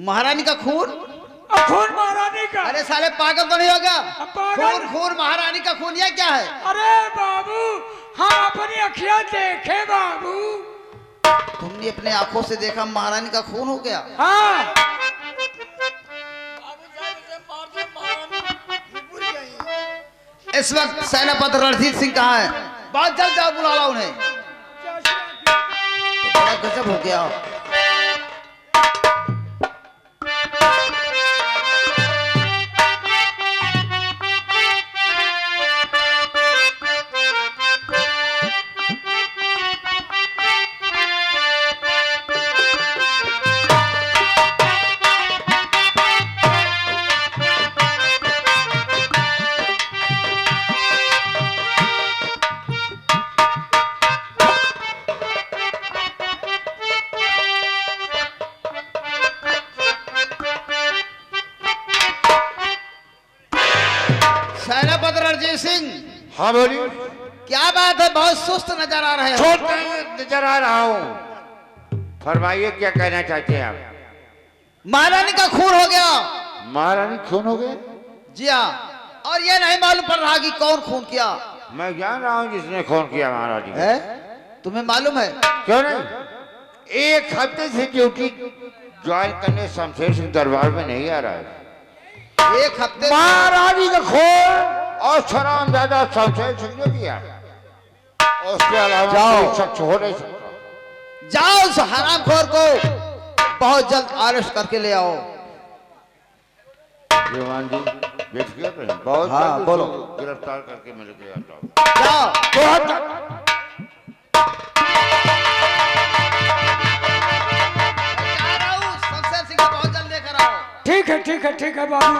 महारानी का खून? खून महारानी का? अरे साले पागल तो नहीं होगा? पागल? खून महारानी का खून, ये क्या है? अरे बाबू हाँ अपनी अखियां देखे बाबू। तुमने अपने आंखों से देखा महारानी का खून हो गया? हाँ। इस वक्त सेनापति रणजीत सिंह कहाँ है? बहुत जल्द जाओ, बुला लो उन्हें। तो बड़ा गजब हो गया। सेनापति रणजीत सिंह। हाँ बोलिए। क्या बात है, बहुत सुस्त नजर आ रहे हो? नजर आ रहा हूँ। फरमाइए क्या कहना चाहते हैं आप? महारानी का खून हो गया। महारानी खून हो गए? जी हाँ, और ये नहीं मालूम पड़ रहा कि कौन खून किया। मैं जान रहा हूँ जिसने खून किया महारानी है? तुम्हें मालूम है? क्यों नहीं, एक हफ्ते से ड्यूटी ज्वाइन करने शमशेर सिंह दरबार में नहीं आ रहा है। एक हफ्ते? महारानी का खून और सलाम दादा शमशेर सिंह ने किया, उसके अलावा कोई शख्स हो नहीं सकता। जाओ उस हरामखोर को बहुत जल्द अरेस्ट करके ले आओ। जवान जी बैठिए, बहुत हाँ, बोलो। गिरफ्तार करके मैं लेके आता हूँ। जाओ। जा रहा हूँ, शमशेर सिंह को बहुत जल्द लेकर आओ। ठीक है ठीक है ठीक है बाबू।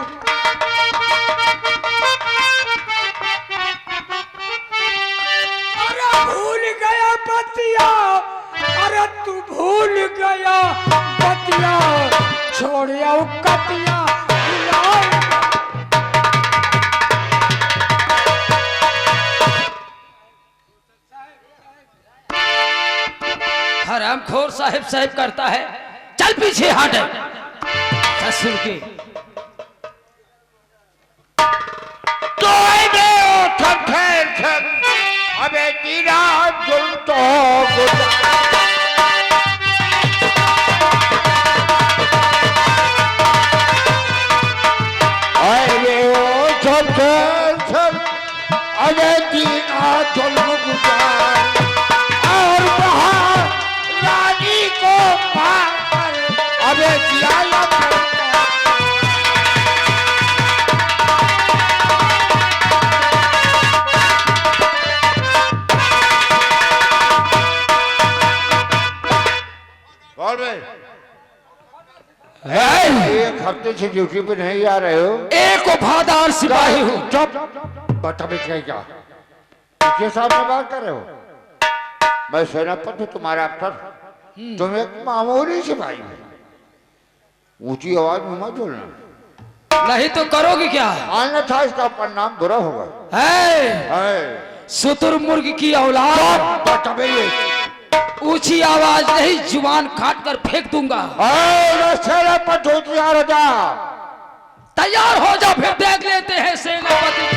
अरे भूल गया बतिया, अरे तू भूल गया बतिया, छोड़ आओ कतिया हरामखोर साहिब साहिब करता है। चल पीछे हट ससुर के। तो अबे तेरा जुल्म तो अबे तेरा जुल्म गुजार और वहाँ रानी को मार कर अबे दिया एक हफ्ते से ड्यूटी पे नहीं आ रहे हो? एक वफादार सिपाही हूँ। चुप बदतमीज कहीं क्या किसके सामने बात कर रहे हो? मैं सेनापति तुम्हारा अफसर, तुम एक मामूली सिपाही हो। ऊंची आवाज में मत बोलना, नहीं तो करोगे क्या? अन्यथा इसका परिणाम बुरा होगा। है शुतुरमुर्ग की औलाद, बदतमीज। ऊंची आवाज नहीं, जुबान काट कर फेंक दूंगा। सेनापति तैयार हो जा। तैयार हो जा, फिर देख लेते हैं सेनापति।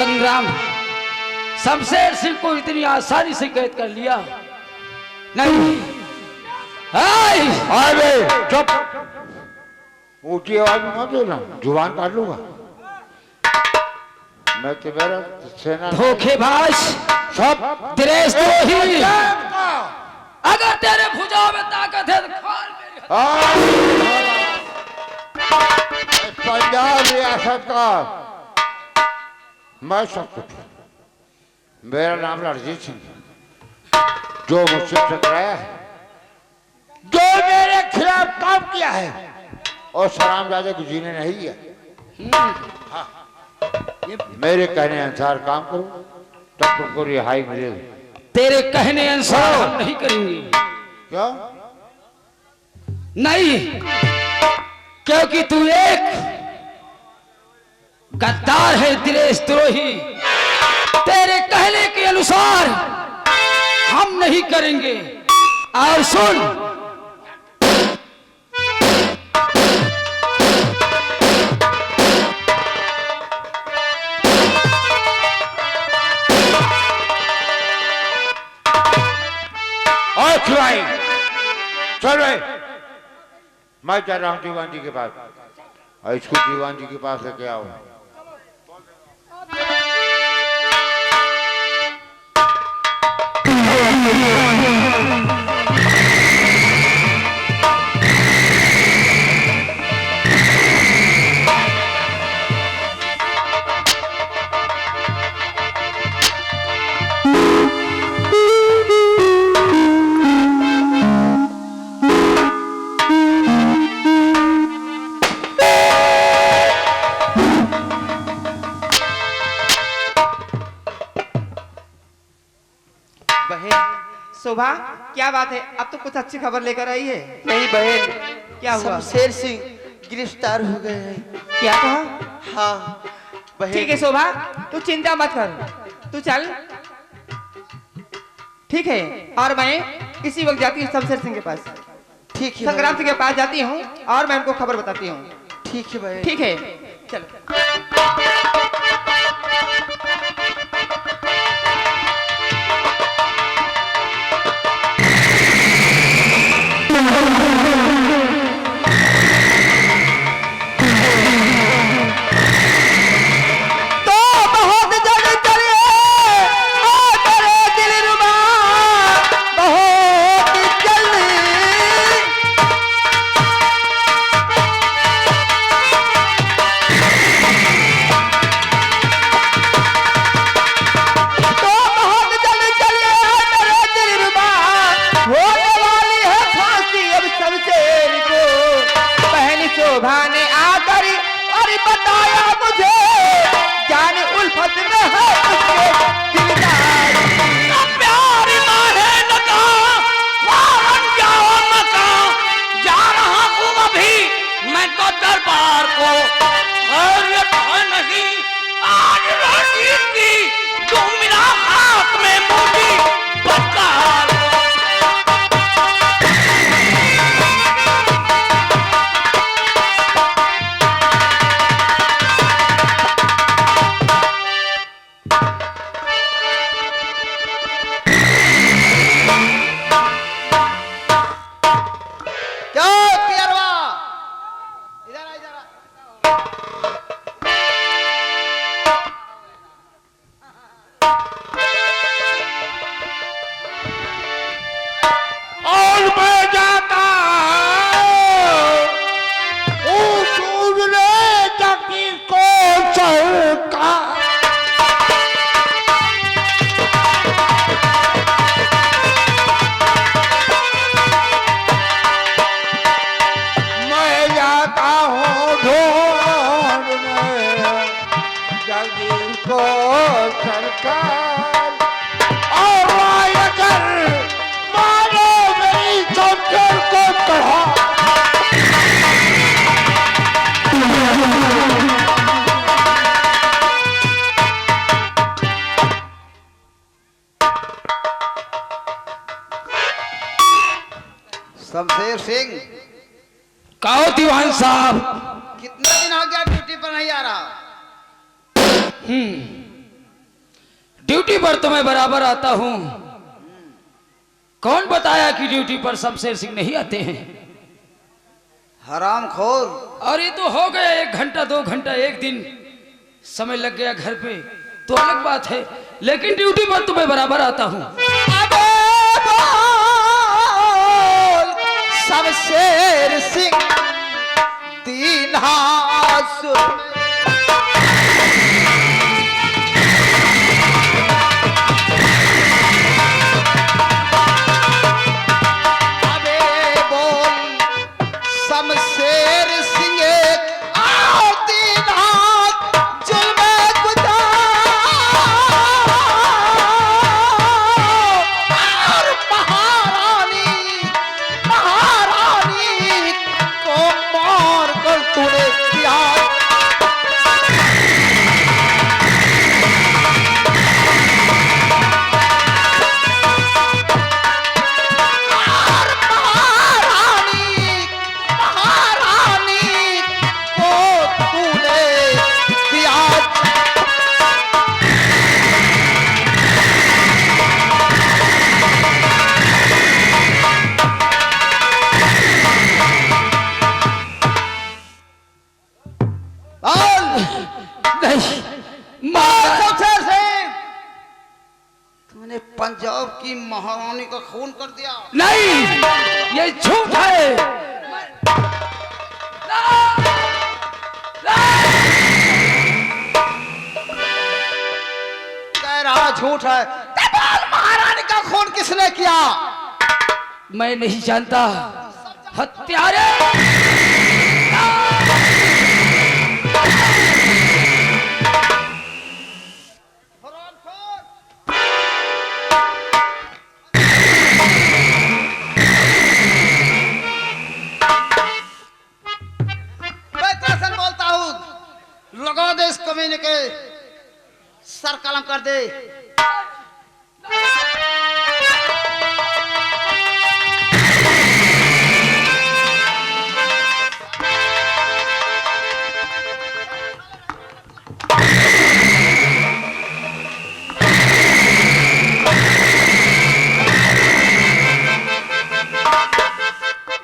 संग्राम शमशेर सिंह को इतनी आसानी से कैद कर लिया? नहीं। अरे चुप, ऊंची आवाज में मत बोलना, जुबान काट लूंगा मैं। तुम्हारा सेना धोखेबाज, सब द्रोही। अगर तेरे भुजाओं में ताकत है तो खोल मेरी। पंजाब रियासत का मैं सब कुछ। मेरा नाम रणजीत सिंह, जो मुझसे टकराया है, जो मेरे खिलाफ काम किया है, और सलाम राजा को जीने नहीं दिया। हाँ। मेरे कहने अनुसार काम करो तब तुमको रिहाई मिलेगी। तेरे कहने अनुसार हम नहीं करेंगे। क्या? नहीं, क्योंकि तू एक गद्दार है, देशद्रोही। तेरे कहने के अनुसार हम नहीं करेंगे। और सुन, भाई चल भाई, मैं जा रहा हूँ दीवान जी के पास, और इसको दीवान जी के पास लेके आओ। शोभा, क्या बात है? अब तो कुछ अच्छी खबर लेकर आई है। नहीं बहन, क्या हुआ? शमशेर सिंह गिरफ्तार हो गए हैं। क्या कहा? हाँ बहन। ठीक है शोभा, तू चिंता मत कर, तू चल। ठीक है, और मैं इसी वक्त जाती हूँ शमशेर सिंह के पास। ठीक है संग्राम सिंह के पास जाती हूँ और मैं उनको खबर बताती हूँ। ठीक है बहन। ठीक है, चलो। शमशेर सिंह, कहो दीवान साहब। कितना दिन हो गया ड्यूटी पर नहीं आ रहा? ड्यूटी पर तो मैं बराबर आता हूं। कौन बताया कि ड्यूटी पर शमशेर सिंह नहीं आते हैं? हराम खोर। और ये तो हो गया 1 घंटा 2 घंटा, 1 दिन समय लग गया घर पे तो अलग बात है, लेकिन ड्यूटी पर तो मैं बराबर आता हूं। अबे बोल शमशेर सिंह दीनहास शमशेर सिंह आओ दीनहास जुल्म गुजार महारानी को मार कर तूने प्यार तुमने पंजाब की महारानी का खून कर दिया। नहीं, ये झूठ है। कह रहा झूठ है। महारानी का खून किसने किया? मैं नहीं जानता। हत्यारे लगा दे इस कमीने के सर कलम कर दे।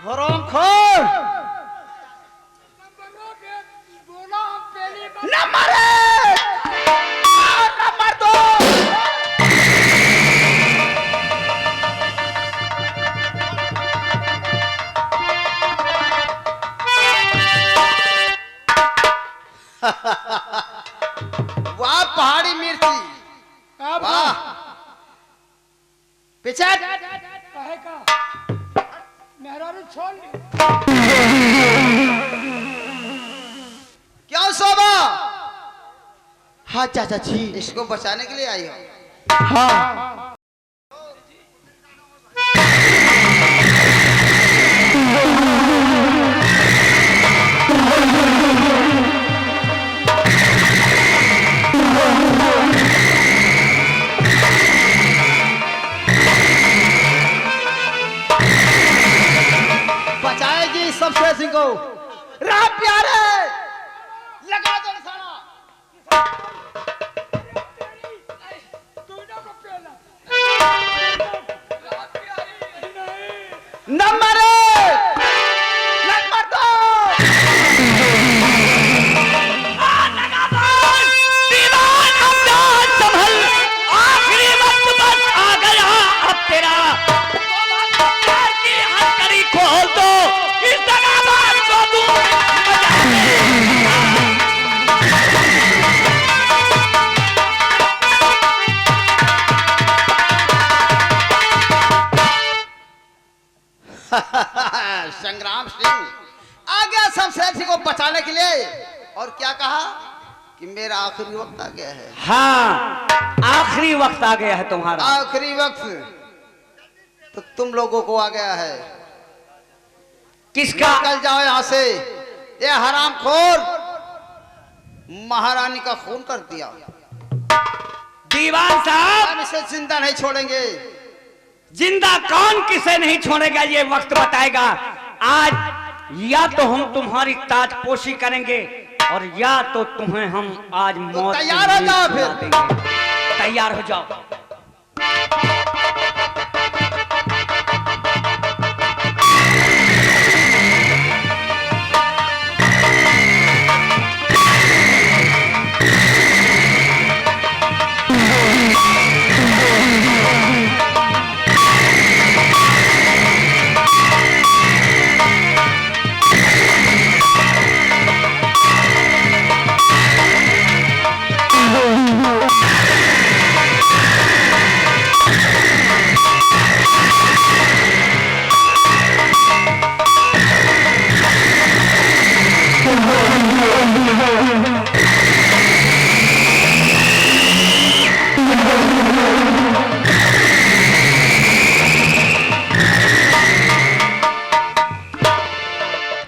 हरामखोर नंबर 2 वाह पहाड़ी मिर्ची वाह पीछे कहे का मेहरारू छोड़ ली। क्यों शोभा? हाँ चाचा जी इसको बचाने के लिए आई हो? हाँ बचाएगी शमशेर सिंह को। राम प्यारे लगा दो निशाना। नंबर 2 दीवान अमजद संभल, आखिरी वक्त बस आ गया अब तेरा। प्यार की हथकड़ी खोल दो, इस दगाबाज को दूर संग्राम सिंह आ गया शमशेर सिंह को बचाने के लिए। और क्या कहा कि मेरा आखिरी वक्त आ गया है। हाँ, आखिरी वक्त आ गया है तुम्हारा। आखिरी वक्त तो तुम लोगों को आ गया है। किसका? निकल जाओ यहाँ से। ये हरामखोर महारानी का खून कर दिया। दीवान साहब, हम इसे जिंदा नहीं छोड़ेंगे। जिंदा कौन किसे नहीं छोड़ेगा ये वक्त बताएगा। आज या तो हम तुम्हारी ताजपोशी करेंगे और या तो तुम्हें हम आज मौत तैयार हो जाओ फिर। तैयार हो जाओ।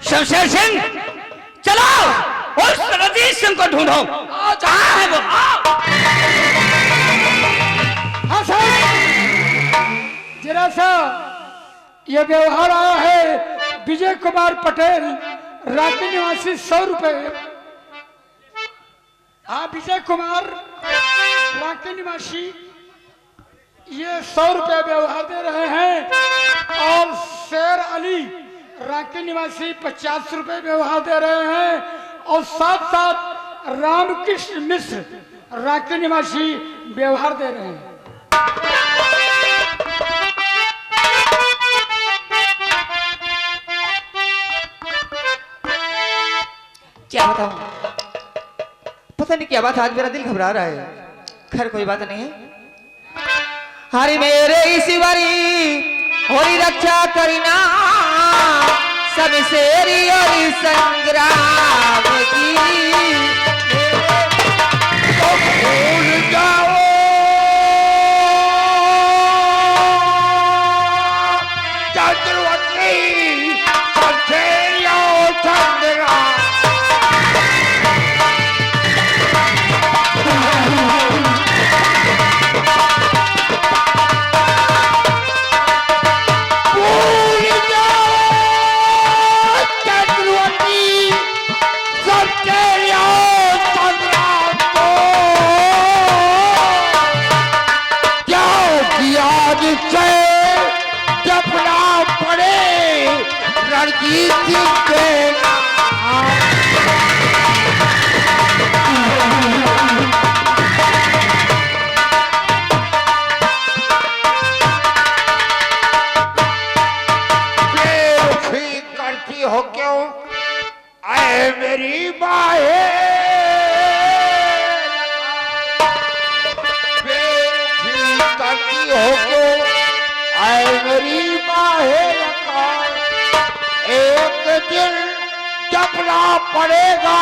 शमशेर सिंह, चलो उस रणजीत सिंह को ढूंढो। कहाँ है वो? आओ। हाँ साहब, जरा सा ये व्यवहार आया है विजय कुमार पटेल, रांची निवासी 100 रुपए। हाँ, विजय कुमार रांची निवासी ये 100 रुपए व्यवहार दे रहे हैं और शेर अली रांची निवासी 50 रुपए व्यवहार दे रहे हैं और साथ साथ रामकृष्ण मिश्र रांची निवासी व्यवहार दे रहे हैं। क्या बताऊं, पता नहीं क्या बात, आज मेरा दिल घबरा रहा है। खैर कोई बात नहीं है। हरि मेरे ईश्वरी होरी रक्षा करीना सब शेरी और संग्राम की। तो भूल जाओ चंद्रवती संसेरियो चंद्रा। जपना पड़े रणजीत सिंह के नाम। बेरुखी करती हो क्यों आए मेरी बाहें? बेरुखी करती हो क्यों आए मेरी बाहें? एक दिन जपना पड़ेगा,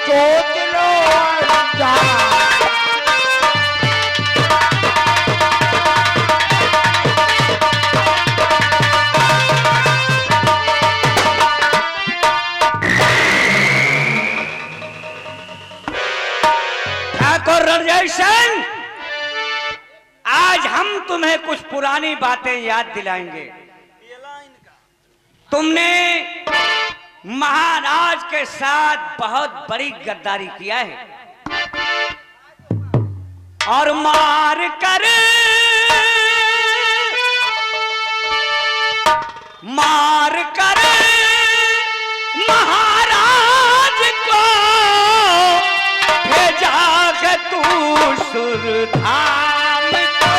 सोच लो अनजान। ठाकुर रणजीत सिंह, आज हम तुम्हें कुछ पुरानी बातें याद दिलाएंगे। तुमने महाराज के साथ बहुत बड़ी गद्दारी किया है और मार कर महाराज को भेजा है तू सुरधाम को।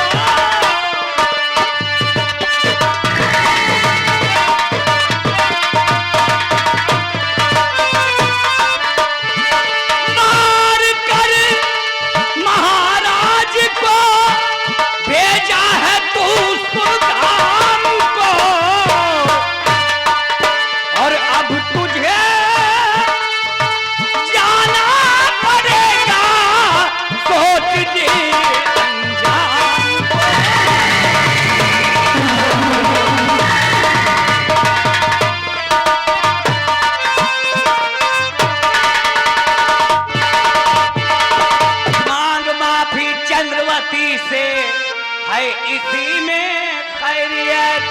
इसी में खैरियत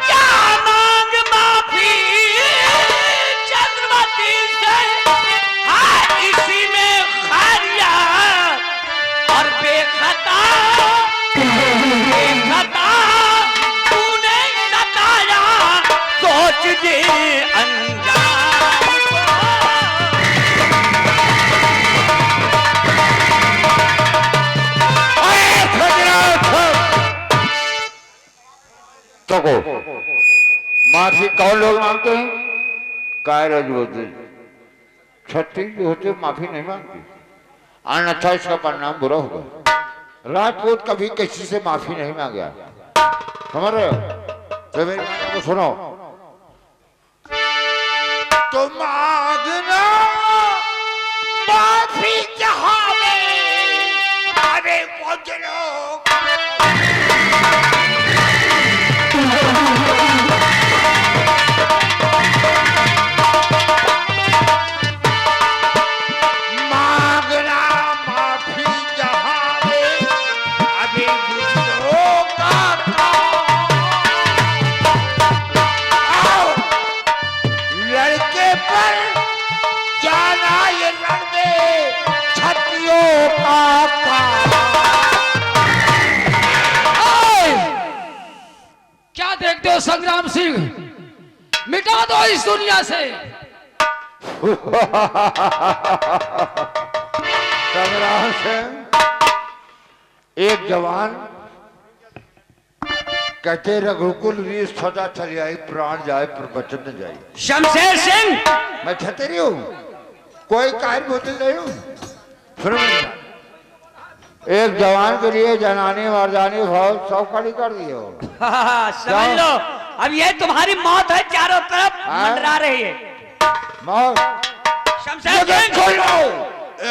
क्या मांग माफी चंद्रवती से, हाँ इसी में माफी कौन लोग मांगते हैं? कायरज होते, छत्तीस जो होते माफी नहीं मांगते, अन्यथा इसका परिणाम बुरा होगा। राजपूत कभी किसी से माफी नहीं मांगा, समझ रहे हो? तो मेरी बात को सुनो। तो मांगना माफी जहां में अरे कुछ लोग मांगना माफी जहां में अभी बुजुर्गों का आओ लड़के पर जाना ये लड़के छत्रियों का क्या देखते हो संग्राम सिंह? मिटा दो इस दुनिया से। संग्राम से एक जवान कहते रघुकुल रीस सदा चली आई, प्राण जाए पर बचन न जाए। शमशेर सिंह, मैं छतरी हूँ, कोई कार्य होते नहीं हूँ। सुनो मेरी बात। एक जवान के लिए जनानी मर्दानी भाव सब खड़ी कर दिए हो। समझ लो, अब ये तुम्हारी मौत है, चारों तरफ मंडरा रही है। मौत शमशेर ये सिंह, खोल लो।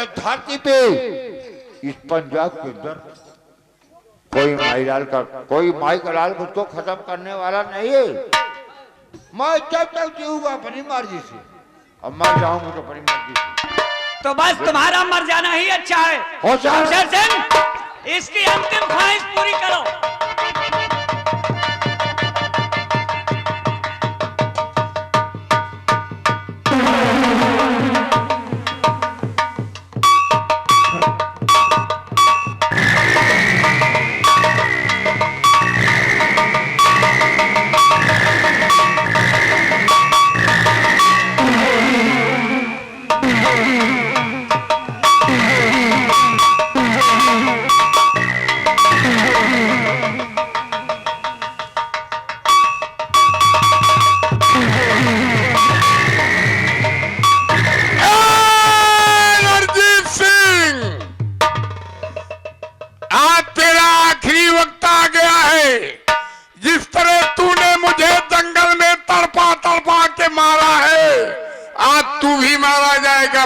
एक धरती पे इस पंजाब के अंदर कोई माई का लाल मुझको खत्म करने वाला नहीं है। मैं जब तक जीऊंगा अपनी मर्जी से, अब मर जाऊंगा तो अपनी मर्जी से। तो बस तुम्हारा मर जाना ही अच्छा है। हो जाए। शमशेर सिंह, इसकी अंतिम ख्वाहिश पूरी करो।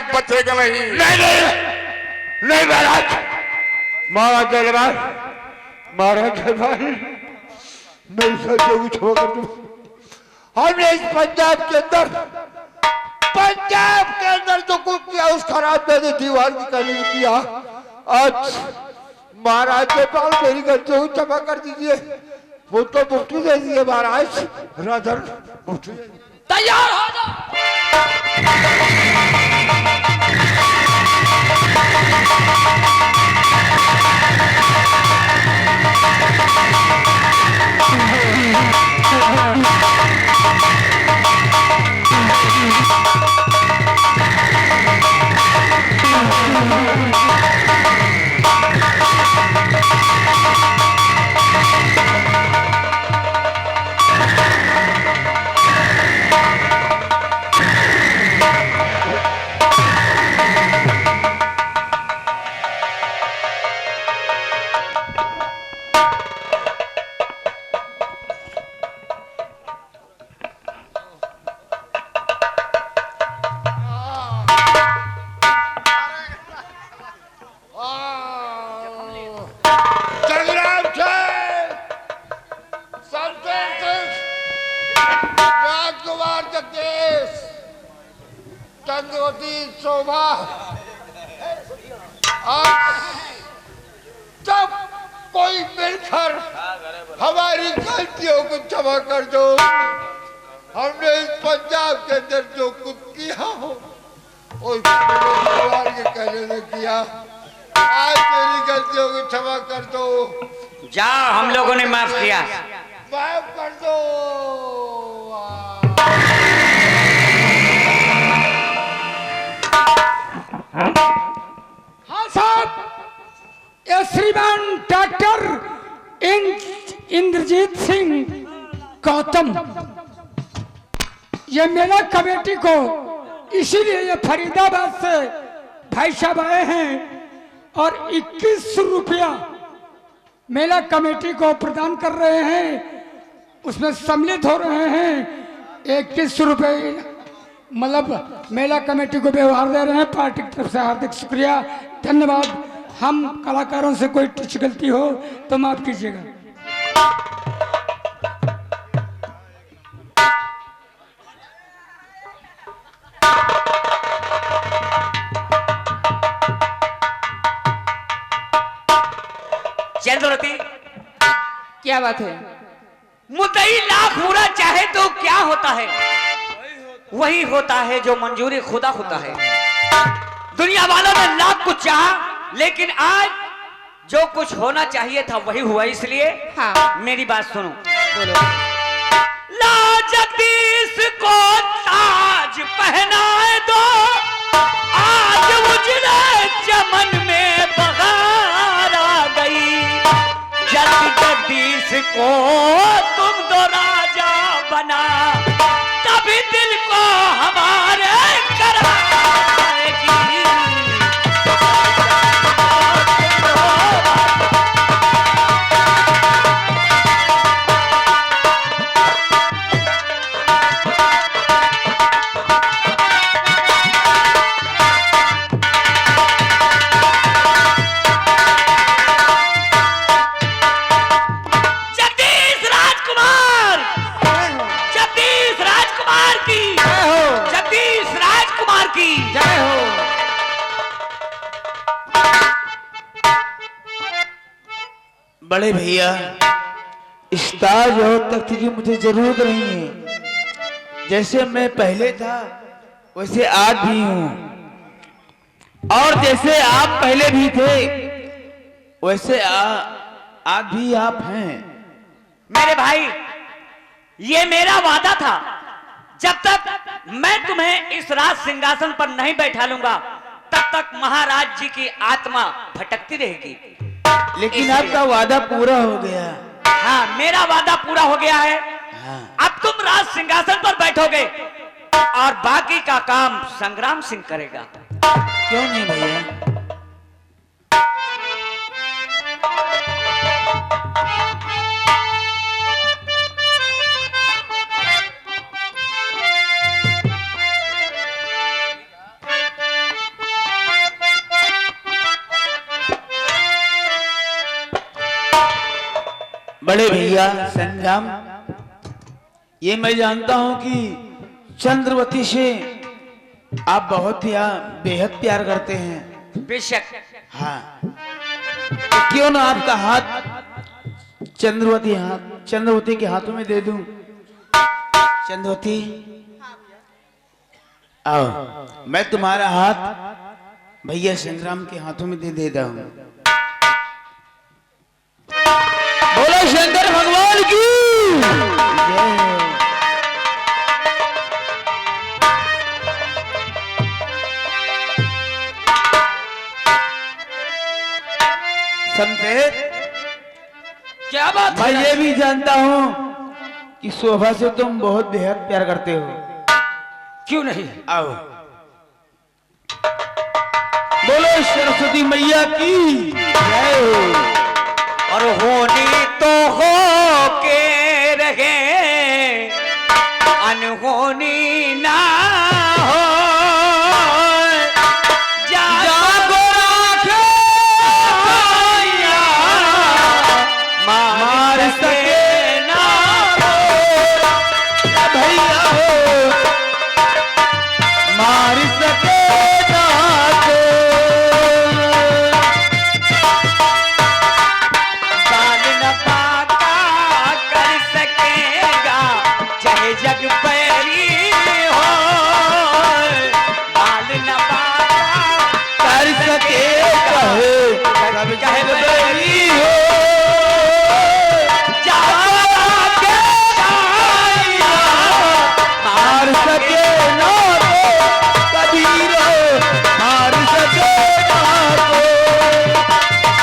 बचेगा नहीं। नहीं महाराज, महाराज दरबार, महाराज दरबार, मेरी सच्चे को क्षमा कर दो। हमने इस पंजाब के अंदर जो कुछ किया उस खराब मैंने दीवार की कमी किया। आज महाराज के पास मेरी गलतियों को क्षमा कर दीजिए। वो तो मुक्ति दे दिए महाराज, राधर मुक्ति दे दिए। तैयार हो जाओ। जब कोई मिलकर हमारी गलतियों को क्षमा कर दो। हमने इस पंजाब के अंदर जो कुछ किया हो उस परिवार के कहने ने किया। आज मेरी गलतियों को क्षमा कर दो। जाओ, हम लोगों ने माफ किया। माफ कर दो। हाँ साहब, ये श्रीमान डॉक्टर इंद्रजीत सिंह गौतम ये मेला कमेटी को इसीलिए ये फरीदाबाद से भाई साहब आए हैं और 21 रुपया मेला कमेटी को प्रदान कर रहे हैं, उसमें सम्मिलित हो रहे हैं। 21 रुपये मतलब मेला कमेटी को व्यवहार दे रहे हैं। पार्टी की तरफ से हार्दिक शुक्रिया, धन्यवाद। हम कलाकारों से कोई कुछ गलती हो तो माफ कीजिएगा। चंद्रवती, क्या बात है? मुद्दई लाख बुरा चाहे तो क्या होता है? वही होता है जो मंजूरी खुदा होता है। दुनिया वालों ने लाख कुछ चाहा, लेकिन आज जो कुछ होना चाहिए था वही हुआ। इसलिए हाँ। मेरी बात सुनो। बोलो। ला जगदीश को ताज पहनाए दो, आज उजड़े चमन में बहार आ गई। जल्द जगदीश को तुम दो राजा बना, तभी दिल को हमारे कराएगी। बड़े भैया, इस ताज और तख्त की मुझे जरूरत नहीं है। जैसे मैं पहले था वैसे आज भी हूँ, और जैसे आप पहले भी थे वैसे आज भी आप हैं। मेरे भाई, ये मेरा वादा था, जब तक मैं तुम्हें इस राज सिंहासन पर नहीं बैठा लूंगा तब तक महाराज जी की आत्मा भटकती रहेगी। लेकिन आपका वादा पूरा हो गया। हाँ, मेरा वादा पूरा हो गया है। हाँ। अब तुम राज सिंहासन पर बैठोगे और बाकी का काम संग्राम सिंह करेगा। क्यों नहीं भैया? बड़े भैया संग्राम, ये मैं जानता हूं कि चंद्रवती से आप बहुत ही बेहद प्यार करते हैं। बेशक। हाँ, तो क्यों ना आपका हाथ चंद्रवती के हाथों में दे दूं। चंद्रवती, आओ, मैं तुम्हारा हाथ भैया संग्राम के हाथों में दे देता हूं। बोलो शंकर भगवान की जय। समझे? क्या बात मैं है? ये भी जानता हूँ कि शोभा से तुम बहुत बेहद प्यार करते हो। क्यों नहीं? आओ, बोलो सरस्वती मैया की जय हो। और होनी तो हो के रहे, अनहोनी